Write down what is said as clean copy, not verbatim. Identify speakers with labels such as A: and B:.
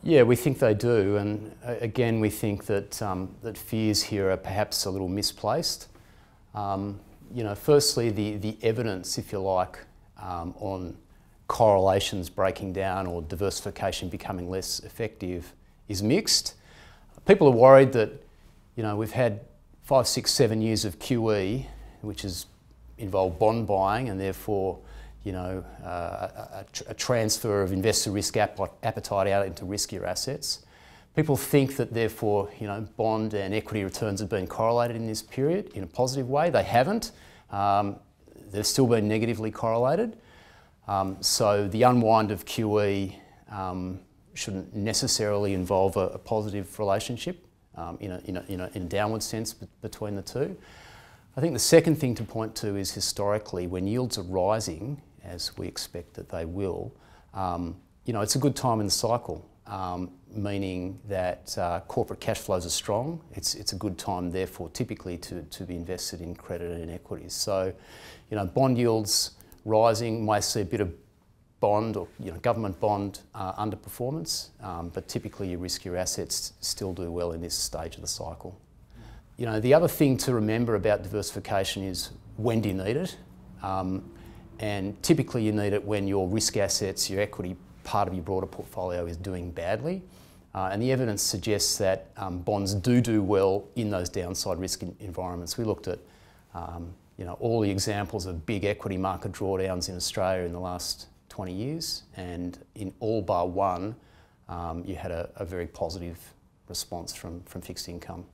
A: Yeah, we think they do, and again, we think that that fears here are perhaps a little misplaced. Firstly, the evidence, if you like, on correlations breaking down or diversification becoming less effective is mixed. People are worried that, we've had 5, 6, 7 years of QE, which has involved bond buying and therefore, a transfer of investor risk appetite out into riskier assets. People think that therefore, bond and equity returns have been correlated in this period in a positive way. They haven't. They've still been negatively correlated. So the unwind of QE shouldn't necessarily involve a positive relationship in a downward sense between the two. I think the second thing to point to is historically, when yields are rising, as we expect that they will, it's a good time in the cycle, meaning that corporate cash flows are strong. It's a good time, therefore, typically to be invested in credit and equities. So, bond yields rising, may see a bit of bond or government bond underperformance, but typically your riskier assets still do well in this stage of the cycle. The other thing to remember about diversification is when do you need it? And typically you need it when your risk assets, your equity part of your broader portfolio is doing badly. And the evidence suggests that bonds do well in those downside risk environments. We looked at all the examples of big equity market drawdowns in Australia in the last 20 years, and in all bar one, you had a very positive response from fixed income.